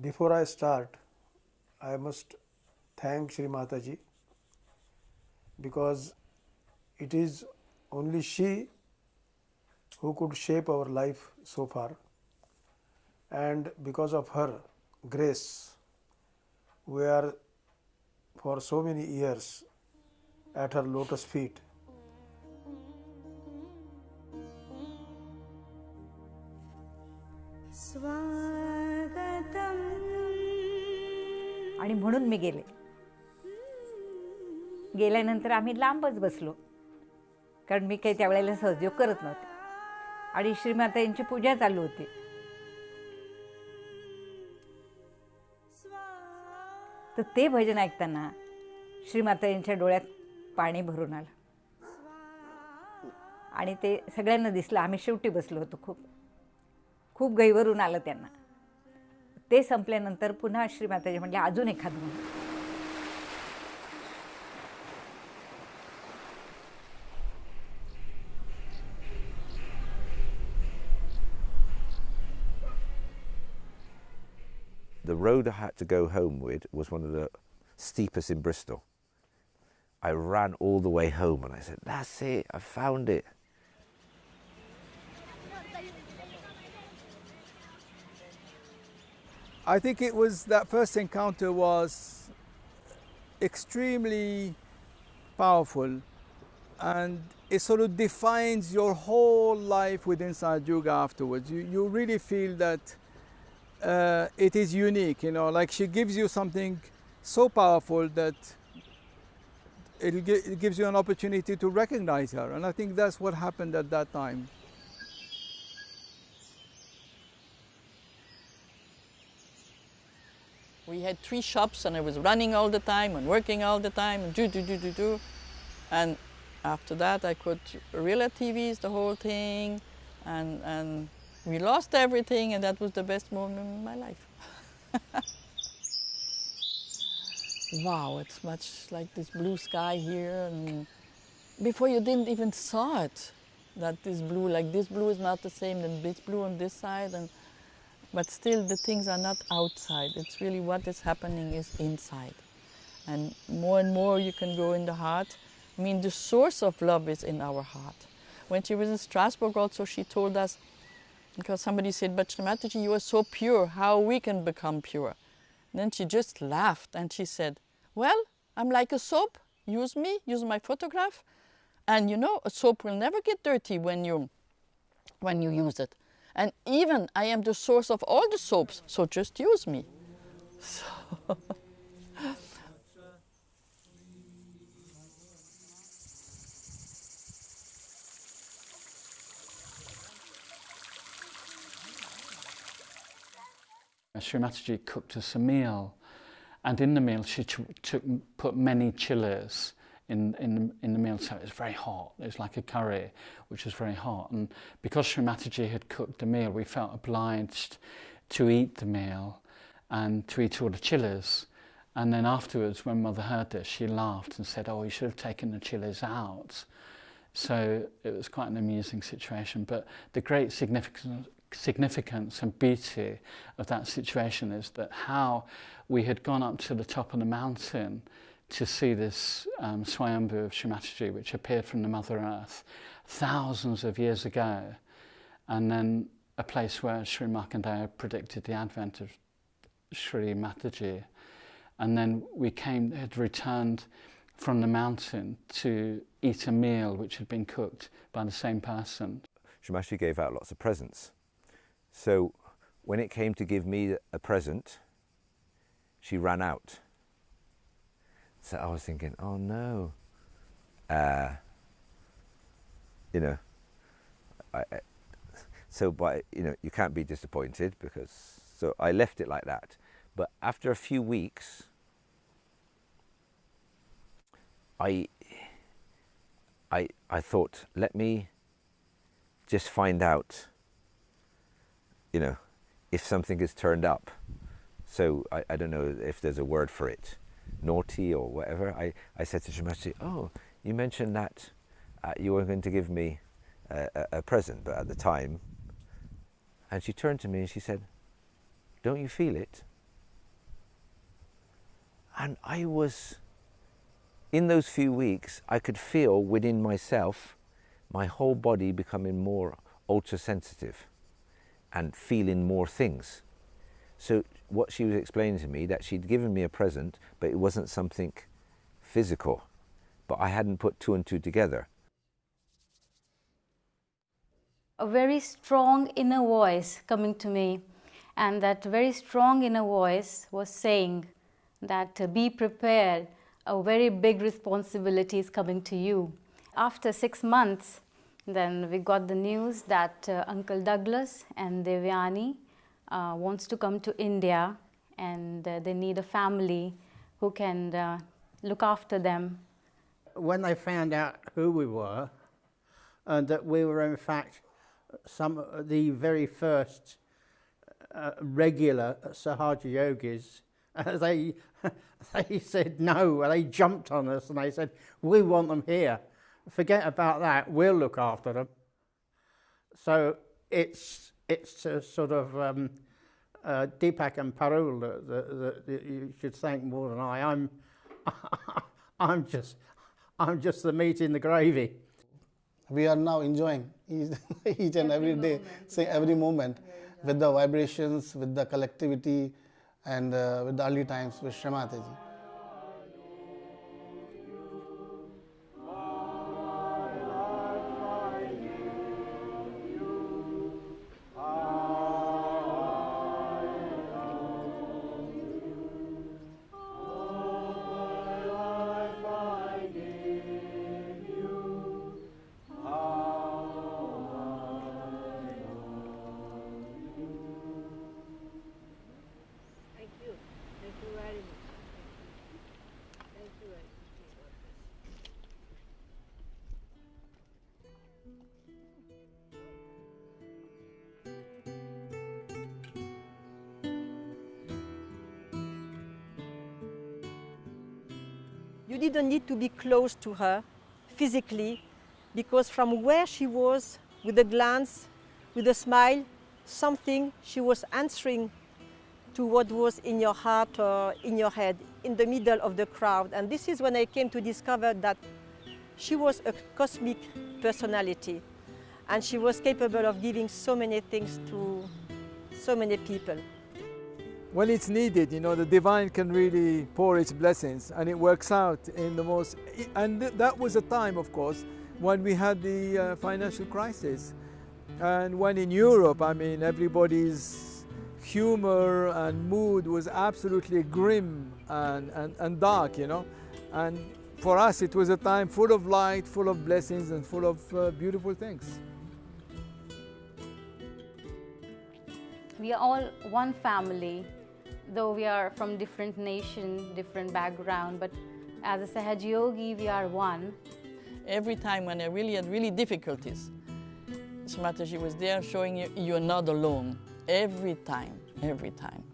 Before I start, I must thank Shri Mataji because it is only she who could shape our life so far, and because of her grace, we are for so many years at her lotus feet. आणि म्हणून मी गेले. गेल्यानंतर आम्ही लांबच बसलो, कारण मी काही त्यावेळेला सहयोग करत नव्हते आणि श्रीमातांची पूजा चालू होती. तर ते भजन ऐकताना श्रीमातांच्या डोळ्यात पाणी भरून आलं आणि ते सगळ्यांना दिसलं. आम्ही शेवटी बसलो होतो. खूप खूप गैवरून आलं त्यांना. ते संपल्यानंतर पुन्हा श्रीमाताजी म्हटले अजून एखादं म्हणून. The road I had to go home with was one of the steepest in Bristol. I ran all the way home and I said, that's it, I found it. I think it was that first encounter was extremely powerful, and it sort of defines your whole life within Sahaja Yoga afterwards. You really feel that it is unique, you know, like she gives you something so powerful that it gives you an opportunity to recognize her, and I think that's what happened at that time. We had 3 shops and I was running all the time and working all the time and do. And after that I could Rilla TVs the whole thing, and we lost everything, and that was the best moment in my life. Wow, it's much like this blue sky here, and before you didn't even saw it, that this blue, like this blue is not the same than this blue on this side, but still the things are not outside. It's really what is happening is inside. And more you can go in the heart. I mean, the source of love is in our heart. When she was in Strasbourg also, she told us, because somebody said, but Shri Mataji, you are so pure, how we can become pure? And then she just laughed and she said, well, I'm like a soap, use me, use my photograph, and you know, a soap will never get dirty when you use it. And even I am the source of all the soaps, so just use me. So Shri Mataji cooked us a meal, and in the meal she put many chilies in the meal, so it was very hot. It was like a curry, which was very hot. And because Shri Mataji had cooked the meal, we felt obliged to eat the meal and to eat all the chilies. And then afterwards, when Mother heard this, she laughed and said, oh, you should have taken the chilies out. So it was quite an amusing situation. But the great significance and beauty of that situation is that how we had gone up to the top of the mountain to see this Swayambhu of Shri Mataji, which appeared from the Mother Earth thousands of years ago, and then a place where Shri Markandeya predicted the advent of Shri Mataji. And then we had returned from the mountain to eat a meal which had been cooked by the same person. Shri Mataji gave out lots of presents. So when it came to give me a present, she ran out. So I was thinking, oh no, you know, you can't be disappointed so I left it like that. But after a few weeks, I thought, let me just find out, you know, if something has turned up. So I don't know if there's a word for it, naughty or whatever. I said to Shri Mataji, oh, you mentioned that you were going to give me a present, but at the time, and she turned to me and she said, don't you feel it? And I was, in those few weeks, I could feel within myself, my whole body becoming more ultra-sensitive and feeling more things. So what she was explaining to me, that she'd given me a present, but it wasn't something physical, but I hadn't put two and two together. A very strong inner voice coming to me, and that very strong inner voice was saying that be prepared, a very big responsibility is coming to you. After 6 months, then we got the news that Uncle Douglas and Devyani wants to come to India, and they need a family who can look after them. When they found out who we were, and that we were in fact the very first regular Sahaja Yogis, they said no. They jumped on us and they said, "We want them here. Forget about that. We'll look after them." So it's a sort of Deepak and Parul that you should thank more than I. I'm just the meat in the gravy. We are now enjoying each and every day, every moment, with the vibrations, with the collectivity, and with the early times with Shri Mataji. You didn't need to be close to her physically, because from where she was, with a glance, with a smile, something, she was answering to what was in your heart or in your head, in the middle of the crowd. And this is when I came to discover that she was a cosmic personality, and she was capable of giving so many things to so many people. When it's needed, you know, the divine can really pour its blessings, and it works out in the most... And that was a time, of course, when we had the financial crisis. And when in Europe, I mean, everybody's humor and mood was absolutely grim and dark, you know. And for us, it was a time full of light, full of blessings, and full of beautiful things. We are all one family, though we are from different nations, different background, but as a Sahaja Yogi, we are one. Every time when I really had difficulties, Shri Mataji was there showing you, you're not alone. Every time, every time.